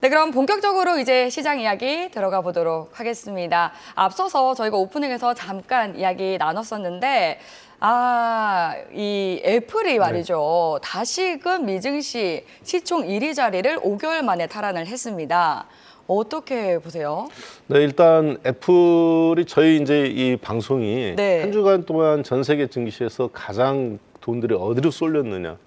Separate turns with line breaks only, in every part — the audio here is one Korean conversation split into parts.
네, 그럼 본격적으로 이제 시장 이야기 들어가 보도록 하겠습니다. 앞서서 저희가 오프닝에서 잠깐 이야기 나눴었는데, 이 애플이 말이죠. 다시금 미증시 시총 1위 자리를 5개월 만에 탈환을 했습니다. 어떻게 보세요?
네, 일단 애플이 저희 이제 이 방송이
네.
한 주간 동안 전 세계 증시에서 가장 돈들이 어디로 쏠렸느냐.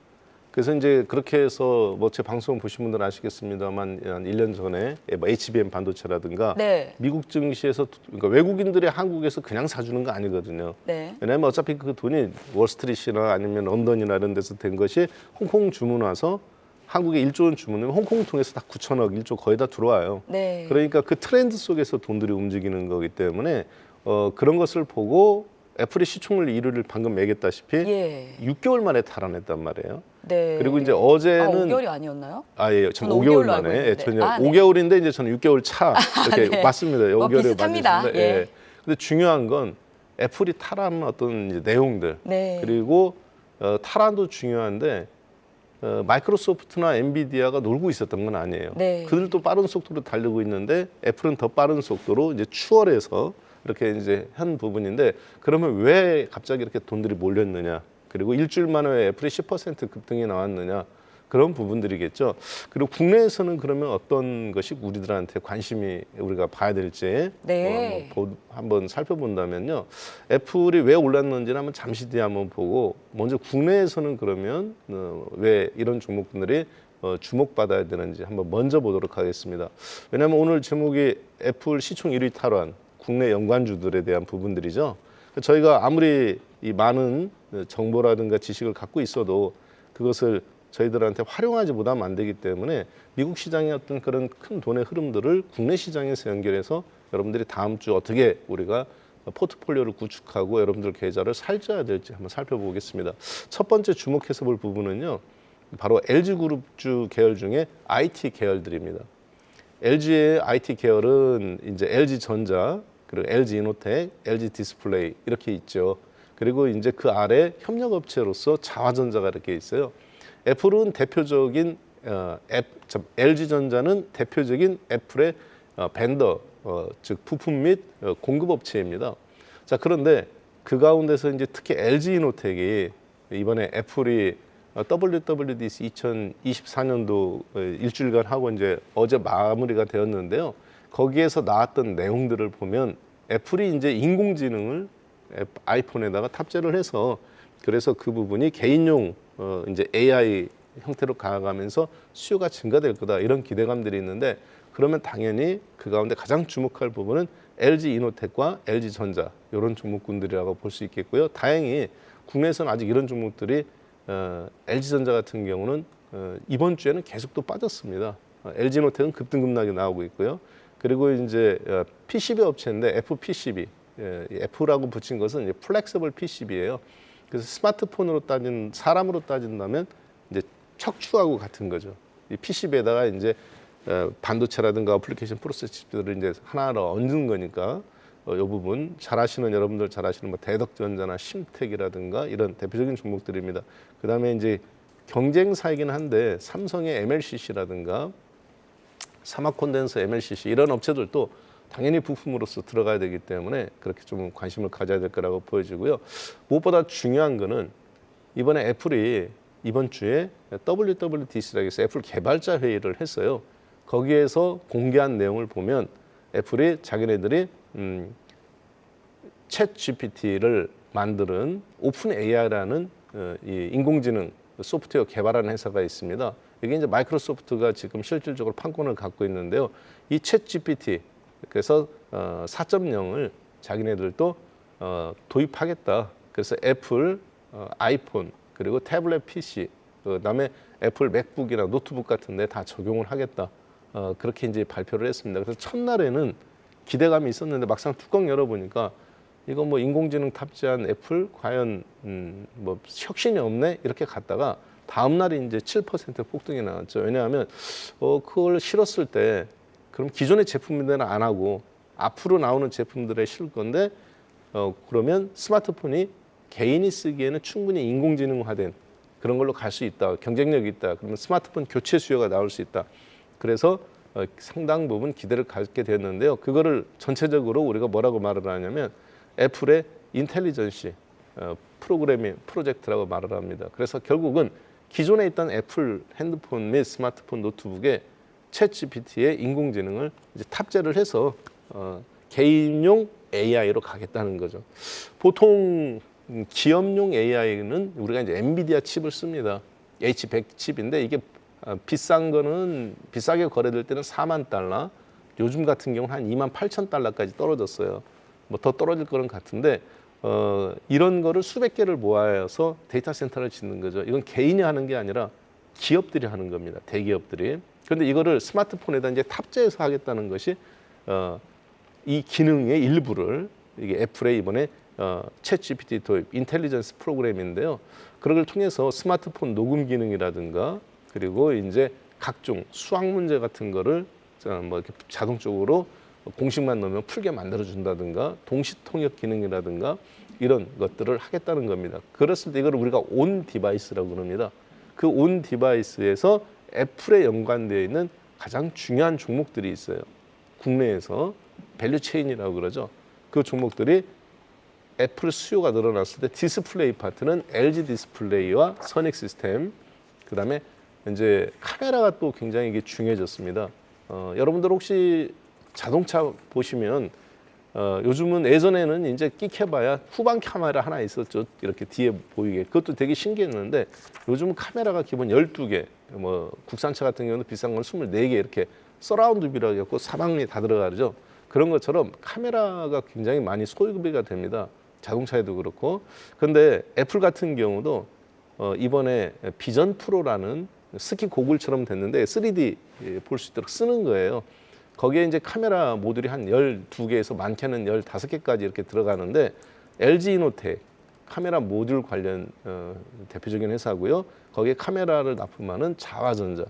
그래서 이제 그렇게 해서 뭐 제 방송 보신 분들은 아시겠습니다만 한 1년 전에 뭐 HBM 반도체라든가
네.
미국 증시에서 그러니까 외국인들이 한국에서 그냥 사주는 거 아니거든요.
네.
왜냐하면 어차피 그 돈이 월스트리트나 아니면 런던이나 이런 데서 된 것이 홍콩 주문 와서 한국에 1조 원 주문하면 홍콩 통해서 다 9천억, 1조 거의 다 들어와요.
네.
그러니까 그 트렌드 속에서 돈들이 움직이는 거기 때문에 그런 것을 보고 애플이 시총을 1위를 방금 매겼다시피
예.
6개월 만에 탈환했단 말이에요.
네.
그리고 이제 어제는
5개월이 아니었나요?
예, 저는
저는
5개월
5개월로 알고
만에
있는데.
저는
네.
5개월인데 이제 저는 6개월 차 이렇게
네.
맞습니다. 5개월에
비슷합니다.
맞으신데,
예.
근데 중요한 건 애플이 탈환한 어떤 이제 내용들
네.
그리고 탈환도 중요한데 마이크로소프트나 엔비디아가 놀고 있었던 건 아니에요.
네.
그들도 빠른 속도로 달리고 있는데 애플은 더 빠른 속도로 이제 추월해서 이렇게 이제 한 부분인데 그러면 왜 갑자기 이렇게 돈들이 몰렸느냐? 그리고 일주일 만에 왜 애플이 10% 급등이 나왔느냐? 그런 부분들이겠죠. 그리고 국내에서는 그러면 어떤 것이 우리들한테 관심이 우리가 봐야 될지
네.
한번 살펴본다면요. 애플이 왜 올랐는지는 한번 잠시 뒤에 한번 보고 먼저 국내에서는 그러면 왜 이런 종목들이 주목받아야 되는지 한번 먼저 보도록 하겠습니다. 왜냐하면 오늘 제목이 애플 시총 1위 탈환, 국내 연관주들에 대한 부분들이죠. 저희가 아무리 이 많은 정보라든가 지식을 갖고 있어도 그것을 저희들한테 활용하지 못하면 안 되기 때문에 미국 시장의 어떤 그런 큰 돈의 흐름들을 국내 시장에서 연결해서 여러분들이 다음 주 어떻게 우리가 포트폴리오를 구축하고 여러분들 계좌를 살쪄야 될지 한번 살펴보겠습니다. 첫 번째 주목해서 볼 부분은요. 바로 LG그룹주 계열 중에 IT 계열들입니다. LG의 IT 계열은 이제 LG전자, 그리고 LG이노텍, LG디스플레이 이렇게 있죠. 그리고 이제 그 아래 협력업체로서 자화전자가 이렇게 있어요. 애플은 대표적인 LG전자는 대표적인 애플의 벤더, 즉 부품 및 공급업체입니다. 자, 그런데 그 가운데서 이제 특히 LG이노텍이 이번에 애플이 WWDC 2024년도 일주일간 하고 이제 어제 마무리가 되었는데요. 거기에서 나왔던 내용들을 보면 애플이 이제 인공지능을 아이폰에다가 탑재를 해서 그래서 그 부분이 개인용 이제 AI 형태로 가가면서 수요가 증가될 거다 이런 기대감들이 있는데 그러면 당연히 그 가운데 가장 주목할 부분은 LG이노텍과 LG전자 이런 종목군들이라고 볼 수 있겠고요. 다행히 국내에서는 아직 이런 종목들이 LG전자 같은 경우는 이번 주에는 계속 또 빠졌습니다. LG이노텍은 급등급락이 나오고 있고요. 그리고 이제 PCB 업체인데 FPCB, F라고 붙인 것은 이제 플렉서블 PCB예요. 그래서 스마트폰으로 사람으로 따진다면 이제 척추하고 같은 거죠. 이 PCB에다가 이제 반도체라든가 어플리케이션 프로세서들을 이제 하나하나 얹는 거니까 이 부분 잘 아시는 여러분들 잘 아시는 뭐 대덕전자나 심텍이라든가 이런 대표적인 종목들입니다. 그다음에 이제 경쟁사이긴 한데 삼성의 MLCC라든가 사마콘덴서 MLCC 이런 업체들도 당연히 부품으로서 들어가야 되기 때문에 그렇게 좀 관심을 가져야 될 거라고 보여지고요. 무엇보다 중요한 거는 이번에 애플이 이번 주에 WWDC라고 해서 애플 개발자 회의를 했어요. 거기에서 공개한 내용을 보면 애플이 자기네들이 챗 GPT를 만드는 오픈 AI라는 이 인공지능 소프트웨어 개발하는 회사가 있습니다. 이게 이제 마이크로소프트가 지금 실질적으로 판권을 갖고 있는데요. 이 챗 GPT 그래서 4.0을 자기네들도 도입하겠다. 그래서 애플 아이폰 그리고 태블릿 PC 그다음에 애플 맥북이나 노트북 같은 데 다 적용을 하겠다. 그렇게 이제 발표를 했습니다. 그래서 첫날에는 기대감이 있었는데 막상 뚜껑 열어보니까 이거 뭐 인공지능 탑재한 애플 과연 뭐 혁신이 없네 이렇게 갔다가 다음 날이 이제 7% 폭등이 나왔죠. 왜냐하면 그걸 실었을 때 그럼 기존의 제품들은 안 하고 앞으로 나오는 제품들에 실 건데 그러면 스마트폰이 개인이 쓰기에는 충분히 인공지능화된 그런 걸로 갈 수 있다. 경쟁력이 있다. 그러면 스마트폰 교체 수요가 나올 수 있다. 그래서 상당 부분 기대를 갖게 됐는데요. 그거를 전체적으로 우리가 뭐라고 말을 하냐면 애플의 인텔리전시 프로그래밍 프로젝트라고 말을 합니다. 그래서 결국은 기존에 있던 애플 핸드폰 및 스마트폰 노트북에 챗GPT의 인공지능을 이제 탑재를 해서 개인용 AI로 가겠다는 거죠. 보통 기업용 AI는 우리가 이제 엔비디아 칩을 씁니다. H100 칩인데 이게 비싼 거는 비싸게 거래될 때는 4만 달러, 요즘 같은 경우는 한 2만 8천 달러까지 떨어졌어요. 뭐 더 떨어질 거는 같은데 이런 거를 수백 개를 모아서 데이터 센터를 짓는 거죠. 이건 개인이 하는 게 아니라 기업들이 하는 겁니다. 대기업들이. 그런데 이거를 스마트폰에다 이제 탑재해서 하겠다는 것이 이 기능의 일부를 이게 애플의 이번에 챗GPT 도입 인텔리전스 프로그램인데요. 그런 걸 통해서 스마트폰 녹음 기능이라든가 그리고 이제 각종 수학 문제 같은 거를 뭐 이렇게 자동적으로 공식만 넣으면 풀게 만들어 준다든가 동시 통역 기능이라든가 이런 것들을 하겠다는 겁니다. 그랬을 때 이걸 우리가 온 디바이스라고 그럽니다. 그 온 디바이스에서 애플에 연관되어 있는 가장 중요한 종목들이 있어요. 국내에서 밸류 체인이라고 그러죠. 그 종목들이 애플 수요가 늘어났을 때 디스플레이 파트는 LG 디스플레이와 선익 시스템, 그다음에 이제 카메라가 또 굉장히 이게 중요해졌습니다. 여러분들 혹시 자동차 보시면 요즘은 예전에는 이제 끽해봐야 후방 카메라 하나 있었죠. 이렇게 뒤에 보이게. 그것도 되게 신기했는데 요즘은 카메라가 기본 12개, 뭐 국산차 같은 경우는 비싼 건 24개 이렇게 서라운드 뷰라고 해갖고 사방이 다 들어가죠. 그런 것처럼 카메라가 굉장히 많이 소비가 됩니다. 자동차에도 그렇고. 그런데 애플 같은 경우도 이번에 비전 프로라는 스키 고글처럼 됐는데 3D 볼 수 있도록 쓰는 거예요. 거기에 이제 카메라 모듈이 한 12개에서 많게는 15개까지 이렇게 들어가는데 LG 이노텍 카메라 모듈 관련 대표적인 회사고요. 거기에 카메라를 납품하는 자화전자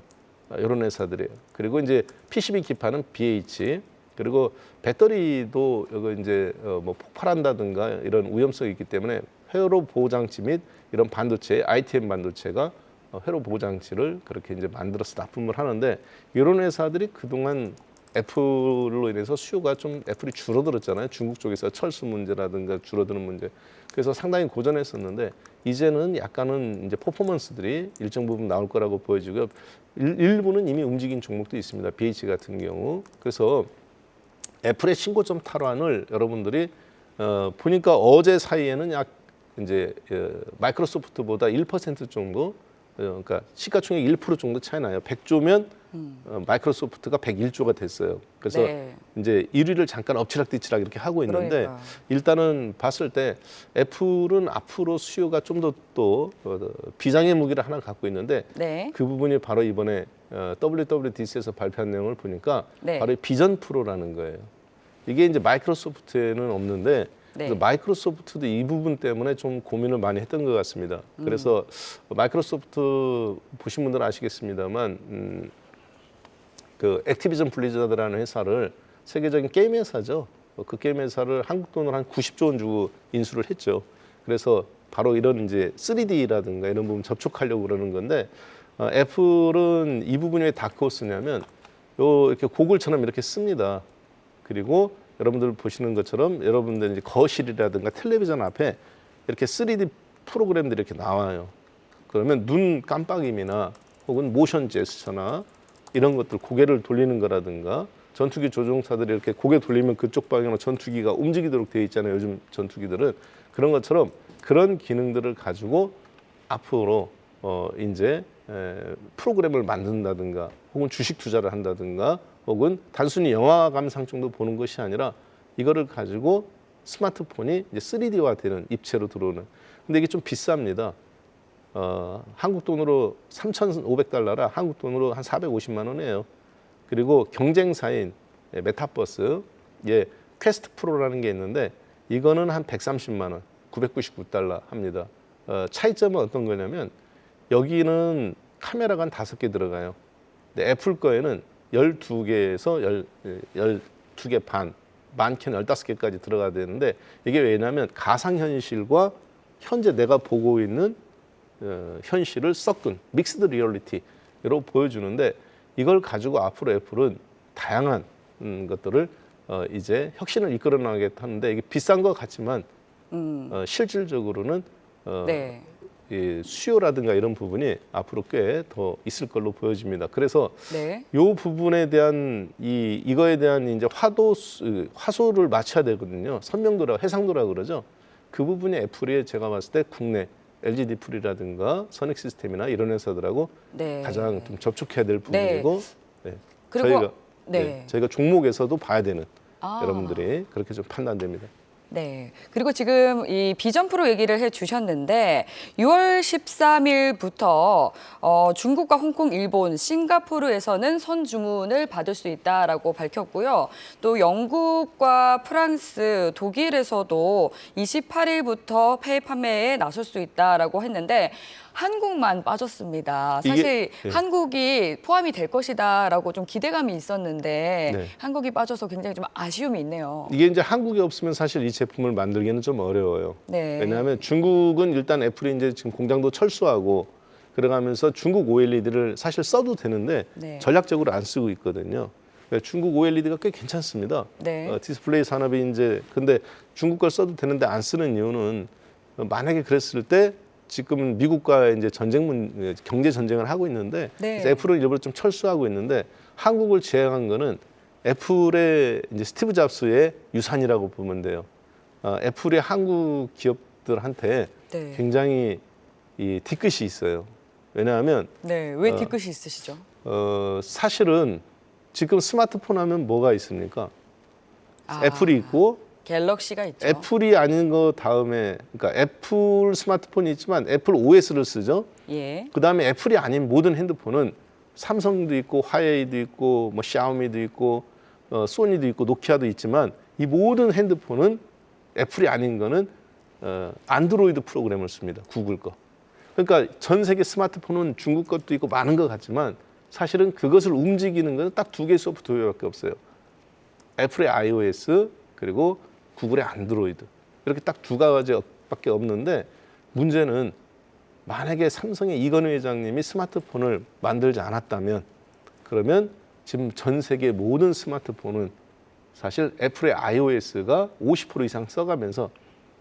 이런 회사들이에요. 그리고 이제 PCB 기판은 BH 그리고 배터리도 이거 이제 뭐 폭발한다든가 이런 위험성이 있기 때문에 회로 보호 장치 및 이런 반도체 ITM 반도체가 회로 보호 장치를 그렇게 이제 만들어서 납품을 하는데 이런 회사들이 그동안 애플로 인해서 수요가 좀 애플이 줄어들었잖아요. 중국 쪽에서 철수 문제라든가 줄어드는 문제. 그래서 상당히 고전했었는데 이제는 약간은 이제 퍼포먼스들이 일정 부분 나올 거라고 보여지고요. 일부는 이미 움직인 종목도 있습니다. BH 같은 경우. 그래서 애플의 신고점 탈환을 여러분들이 보니까 어제 사이에는 약 이제 마이크로소프트보다 1% 정도 그러니까 시가총액 1% 정도 차이 나요. 100조면 마이크로소프트가 101조가 됐어요. 그래서
네.
이제 1위를 잠깐 엎치락뒤치락 이렇게 하고 있는데
그러니까요.
일단은 봤을 때 애플은 앞으로 수요가 좀 더 또 비장의 무기를 하나 갖고 있는데
네.
그 부분이 바로 이번에 WWDC에서 발표한 내용을 보니까
네.
바로 비전 프로라는 거예요. 이게 이제 마이크로소프트에는 없는데
네.
그래서 마이크로소프트도 이 부분 때문에 좀 고민을 많이 했던 것 같습니다. 그래서 마이크로소프트 보신 분들은 아시겠습니다만 그 액티비전 블리자드라는 회사를 세계적인 게임 회사죠. 그 게임 회사를 한국 돈으로 한 90조 원 주고 인수를 했죠. 그래서 바로 이런 이제 3D라든가 이런 부분 접촉하려고 그러는 건데 애플은 이 부분이 왜 다크호스냐면 요 이렇게 고글처럼 이렇게 씁니다. 그리고 여러분들 보시는 것처럼 여러분들 이제 거실이라든가 텔레비전 앞에 이렇게 3D 프로그램들이 이렇게 나와요. 그러면 눈 깜빡임이나 혹은 모션 제스처나 이런 것들 고개를 돌리는 거라든가 전투기 조종사들이 이렇게 고개 돌리면 그쪽 방향으로 전투기가 움직이도록 되어 있잖아요. 요즘 전투기들은 그런 것처럼 그런 기능들을 가지고 앞으로 이제 프로그램을 만든다든가 혹은 주식 투자를 한다든가 혹은 단순히 영화 감상 정도 보는 것이 아니라 이거를 가지고 스마트폰이 이제 3D화되는 입체로 들어오는. 근데 이게 좀 비쌉니다. 한국 돈으로 3,500달러라 한국 돈으로 한 450만 원이에요. 그리고 경쟁사인 메타버스, 퀘스트 프로라는 게 있는데 이거는 한 130만 원, 999달러 합니다. 차이점은 어떤 거냐면 여기는 카메라가 한 5개 들어가요. 근데 애플 거에는 12개에서 12개 반, 많게는 15개까지 들어가야 되는데 이게 왜냐하면 가상현실과 현재 내가 보고 있는 현실을 섞은 믹스드 리얼리티로 보여주는데 이걸 가지고 앞으로 애플은 다양한 것들을 이제 혁신을 이끌어 나가겠다는데 이게 비싼 것 같지만 실질적으로는
네.
이 수요라든가 이런 부분이 앞으로 꽤 더 있을 걸로 보여집니다. 그래서
네.
이 부분에 대한 이거에 대한 이제 화소를 맞춰야 되거든요. 선명도라, 해상도라 그러죠. 그 부분이 애플이 제가 봤을 때 국내 LG 디플이라든가 선익 시스템이나 이런 회사들하고
네.
가장 좀 접촉해야 될
네.
부분이고 네.
그리고
저희가
네.
저희가 종목에서도 봐야 되는
아.
여러분들이 그렇게 좀 판단됩니다.
네. 그리고 지금 이 비전 프로 얘기를 해 주셨는데 6월 13일부터 중국과 홍콩, 일본, 싱가포르에서는 선 주문을 받을 수 있다라고 밝혔고요. 또 영국과 프랑스, 독일에서도 28일부터 폐 판매에 나설 수 있다라고 했는데 한국만 빠졌습니다. 사실
예.
한국이 포함이 될 것이다라고 좀 기대감이 있었는데
네.
한국이 빠져서 굉장히 좀 아쉬움이 있네요.
이게 이제 한국에 없으면 사실 이 제품을 만들기는 좀 어려워요.
네.
왜냐하면 중국은 일단 애플이 이제 지금 공장도 철수하고 그래가면서 중국 OLED를 사실 써도 되는데
네.
전략적으로 안 쓰고 있거든요. 중국 OLED가 꽤 괜찮습니다.
네.
디스플레이 산업이 이제 근데 중국 걸 써도 되는데 안 쓰는 이유는 만약에 그랬을 때 지금 미국과 이제 경제 전쟁을 하고 있는데
네.
그래서 애플은 일부러 좀 철수하고 있는데 한국을 제외한 거는 애플의 이제 스티브 잡스의 유산이라고 보면 돼요. 애플의 한국 기업들한테
네.
굉장히 이 뒤끝이 있어요. 왜냐하면
네. 왜 뒤끝이 있으시죠?
사실은 지금 스마트폰 하면 뭐가 있습니까?
아,
애플이 있고
갤럭시가 있죠.
애플이 아닌 거 다음에 그러니까 애플 스마트폰이 있지만 애플 OS를 쓰죠.
예.
그다음에 애플이 아닌 모든 핸드폰은 삼성도 있고 화웨이도 있고 뭐 샤오미도 있고 소니도 있고 노키아도 있지만 이 모든 핸드폰은 애플이 아닌 거는 안드로이드 프로그램을 씁니다. 구글 거. 그러니까 전 세계 스마트폰은 중국 것도 있고 많은 것 같지만 사실은 그것을 움직이는 것은 딱 두 개의 소프트웨어밖에 없어요. 애플의 iOS 그리고 구글의 안드로이드 이렇게 딱 두 가지밖에 없는데 문제는 만약에 삼성의 이건희 회장님이 스마트폰을 만들지 않았다면 그러면 지금 전 세계 모든 스마트폰은 사실 애플의 iOS가 50% 이상 써가면서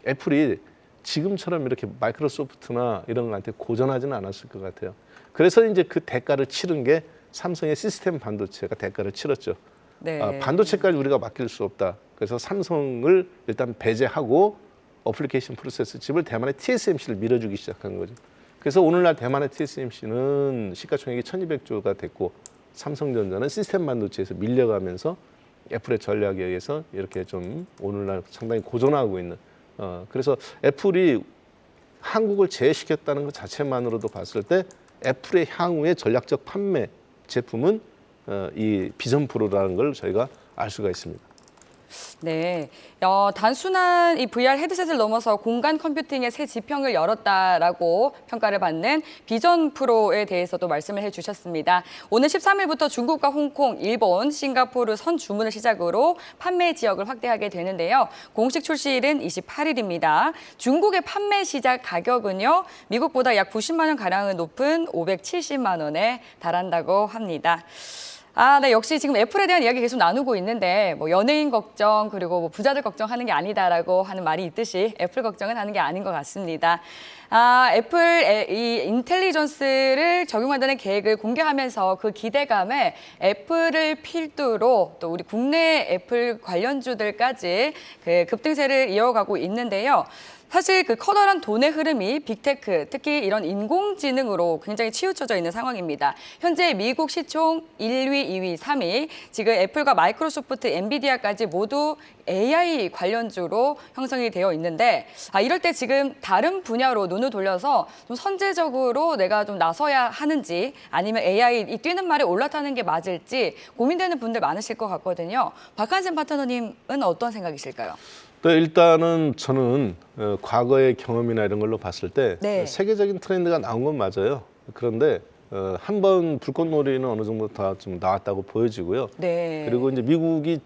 애플이 지금처럼 이렇게 마이크로소프트나 이런 거한테 고전하지는 않았을 것 같아요. 그래서 이제 그 대가를 치른 게 삼성의 시스템 반도체가 대가를 치렀죠.
네.
반도체까지 우리가 맡길 수 없다. 그래서 삼성을 일단 배제하고 어플리케이션 프로세스 칩을 대만의 TSMC를 밀어주기 시작한 거죠. 그래서 오늘날 대만의 TSMC는 시가총액이 1,200조가 됐고 삼성전자는 시스템 반도체에서 밀려가면서 애플의 전략에 의해서 이렇게 좀 오늘날 상당히 고전하고 있는 그래서 애플이 한국을 제외시켰다는 것 자체만으로도 봤을 때 애플의 향후의 전략적 판매 제품은 이 비전 프로라는 걸 저희가 알 수가 있습니다.
네, 단순한 이 VR 헤드셋을 넘어서 공간 컴퓨팅의 새 지평을 열었다라고 평가를 받는 비전 프로에 대해서도 말씀을 해주셨습니다. 오늘 13일부터 중국과 홍콩, 일본, 싱가포르 선 주문을 시작으로 판매 지역을 확대하게 되는데요. 공식 출시일은 28일입니다. 중국의 판매 시작 가격은요, 미국보다 약 90만 원 가량은 높은 570만 원에 달한다고 합니다. 네, 역시 지금 애플에 대한 이야기 계속 나누고 있는데 뭐 연예인 걱정 그리고 뭐 부자들 걱정하는 게 아니다라고 하는 말이 있듯이 애플 걱정은 하는 게 아닌 것 같습니다. 애플 이 인텔리전스를 적용한다는 계획을 공개하면서 그 기대감에 애플을 필두로 또 우리 국내 애플 관련주들까지 그 급등세를 이어가고 있는데요. 사실 그 커다란 돈의 흐름이 빅테크, 특히 이런 인공지능으로 굉장히 치우쳐져 있는 상황입니다. 현재 미국 시총 1위, 2위, 3위, 지금 애플과 마이크로소프트, 엔비디아까지 모두 AI 관련주로 형성이 되어 있는데 이럴 때 지금 다른 분야로 눈을 돌려서 좀 선제적으로 내가 좀 나서야 하는지 아니면 AI 이 뛰는 말에 올라타는 게 맞을지 고민되는 분들 많으실 것 같거든요. 박한샘 파트너님은 어떤 생각이실까요?
네, 일단은 저는 과거의 경험이나 이런 걸로 봤을 때
네.
세계적인 트렌드가 나온 건 맞아요. 그런데 한번 불꽃놀이는 어느 정도 다 좀 나왔다고 보여지고요.
네.
그리고 이제 미국이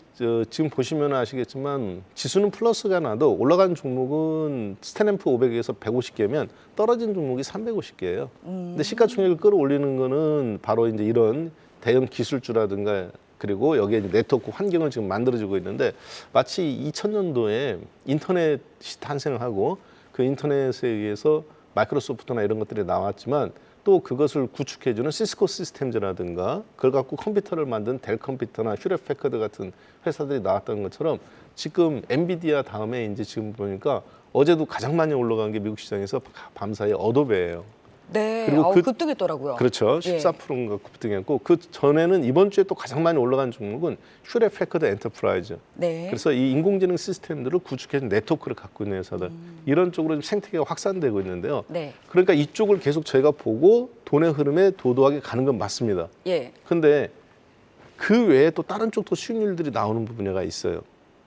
지금 보시면 아시겠지만 지수는 플러스가 나도 올라간 종목은 스탠эм프 500에서 150개면 떨어진 종목이 350개예요. 근데 시가총액을 끌어올리는 거는 바로 이제 이런 대형 기술주라든가 그리고 여기에 이제 네트워크 환경을 지금 만들어지고 있는데 마치 2000년도에 인터넷이 탄생하고 그 인터넷에 의해서 마이크로소프트나 이런 것들이 나왔지만 또 그것을 구축해주는 시스코 시스템즈라든가 그걸 갖고 컴퓨터를 만든 델 컴퓨터나 휴렛 패커드 같은 회사들이 나왔던 것처럼 지금 엔비디아 다음에 이제 지금 보니까 어제도 가장 많이 올라간 게 미국 시장에서 밤사이 어도베예요.
네.
그리고
급등했더라고요.
그렇죠.
예.
14%인가 급등했고 그 전에는 이번 주에 또 가장 많이 올라간 종목은 휴렛 패커드 엔터프라이즈.
네.
그래서 이 인공지능 시스템들을 구축해준 네트워크를 갖고 있는 회사들 이런 쪽으로 좀 생태계가 확산되고 있는데요.
네.
그러니까 이쪽을 계속 저희가 보고 돈의 흐름에 도도하게 가는 건 맞습니다.
예.
근데 그 외에 또 다른 쪽도 수익률들이 나오는 분야가 있어요.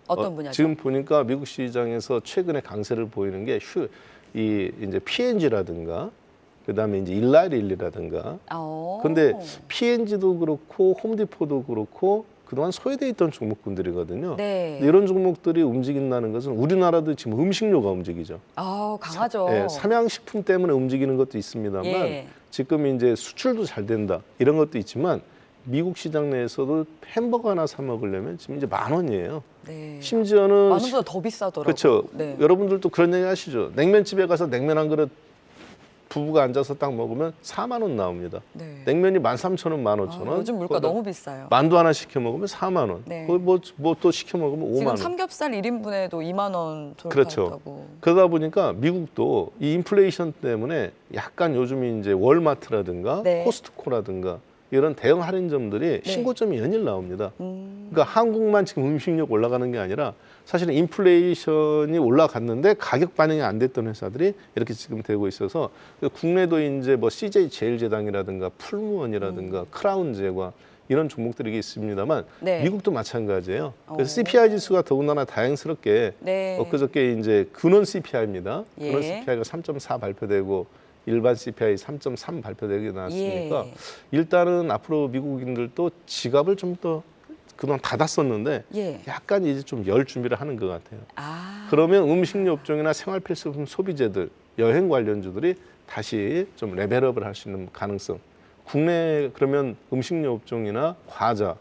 어떤 분야죠?
지금 보니까 미국 시장에서 최근에 강세를 보이는 게 이제 P&G라든가 그다음에 이제 일라일리라든가. 근데 P&G도 그렇고 홈디포도 그렇고 그동안 소외돼 있던 종목군들이거든요.
네.
이런 종목들이 움직인다는 것은 우리나라도 지금 음식료가 움직이죠.
강하죠.
예, 삼양식품 때문에 움직이는 것도 있습니다만
예.
지금 이제 수출도 잘 된다 이런 것도 있지만 미국 시장 내에서도 햄버거 하나 사 먹으려면 지금 이제 10,000원이에요.
네.
심지어는
10,000원보다 더 비싸더라고요.
그렇죠.
네.
여러분들도 그런 얘기 하시죠. 냉면집에 가서 냉면 한 그릇 부부가 앉아서 딱 먹으면 4만 원 나옵니다.
네.
냉면이 13,000원, 15,000원.
요즘 물가 너무 비싸요.
만두 하나 시켜 먹으면 4만 원.
네.
거기 뭐 또 시켜 먹으면 5만
지금
원.
삼겹살 1인분에도 2만 원 돌파했다고.
그렇죠. 그러다 보니까 미국도 이 인플레이션 때문에 약간 요즘 이제 월마트라든가
네.
코스트코라든가 이런 대형 할인점들이
네.
신고점이 연일 나옵니다. 그러니까 한국만 지금 음식력 올라가는 게 아니라 사실은 인플레이션이 올라갔는데 가격 반영이 안 됐던 회사들이 이렇게 지금 되고 있어서 국내도 이제 뭐 CJ 제일제당이라든가 풀무원이라든가 크라운 제과 이런 종목들이 있습니다만
네.
미국도 마찬가지예요. 그래서 CPI 지수가 더군다나 다행스럽게
네.
엊그저께 이제 근원 CPI입니다.
예.
근원 CPI가 3.4 발표되고 일반 CPI 3.3 발표되게 나왔으니까
예.
일단은 앞으로 미국인들도 지갑을 좀 더 그동안 닫았었는데
예.
약간 이제 좀 열 준비를 하는 것 같아요.
아.
그러면 음식료 업종이나 생활필수품 소비재들, 여행 관련주들이 다시 좀 레벨업을 할 수 있는 가능성. 국내 그러면 음식료 업종이나 과자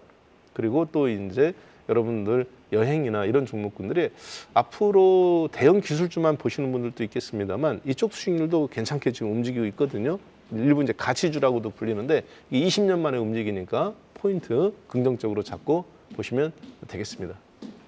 그리고 또 이제 여러분들 여행이나 이런 종목군들이 앞으로 대형 기술주만 보시는 분들도 있겠습니다만 이쪽 수익률도 괜찮게 지금 움직이고 있거든요. 일부 이제 가치주라고도 불리는데 이게 20년 만에 움직이니까 포인트 긍정적으로 잡고 보시면 되겠습니다.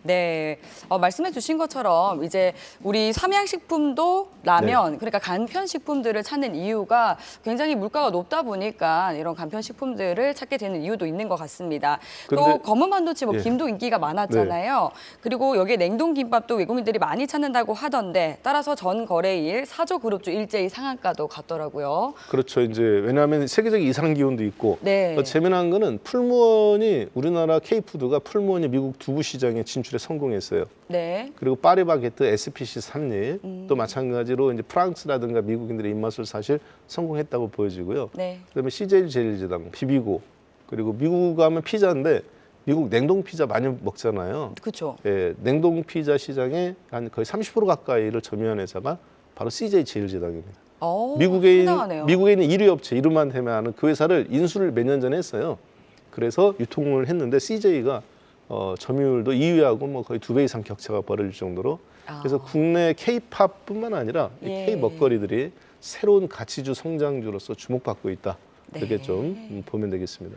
네, 말씀해 주신 것처럼 이제 우리 삼양식품도 라면, 그러니까 간편식품들을 찾는 이유가 굉장히 물가가 높다 보니까 이런 간편식품들을 찾게 되는 이유도 있는 것 같습니다. 또
근데-
검은 반도체 뭐
예.
김도 인기가 많았잖아요. 그리고 여기에 냉동김밥도 외국인들이 많이 찾는다고 하던데 따라서 전 거래일 사조그룹주 일제히 상한가도 갔더라고요.
그렇죠. 이제 왜냐하면 세계적 이상 기온도 있고
네.
재미난 거는 풀무원이 우리나라 K푸드가 풀무원이 미국 두부 시장에 진출에 성공했어요.
네.
그리고 파리바게트, SPC 삼립 또 마찬가지로 이제 프랑스라든가 미국인들의 입맛을 사실 성공했다고 보여지고요.
네.
그다음에 CJ 제일제당, 비비고 그리고 미국 가면 피자인데 미국 냉동 피자 많이 먹잖아요.
그렇죠.
예, 냉동 피자 시장에 한 거의 30% 가까이를 점유한 회사가 바로 CJ 제일제당입니다. 미국에
상당하네요.
있는 1위 업체 이름만 대면 아는 그 회사를 인수를 몇 년 전에 했어요. 그래서 유통을 했는데 CJ가 점유율도 2위하고 뭐 거의 2배 이상 격차가 벌어질 정도로 그래서 국내 K-팝뿐만 아니라 이
예.
K 먹거리들이 새로운 가치주 성장주로서 주목받고 있다. 이렇게
네.
좀 보면 되겠습니다.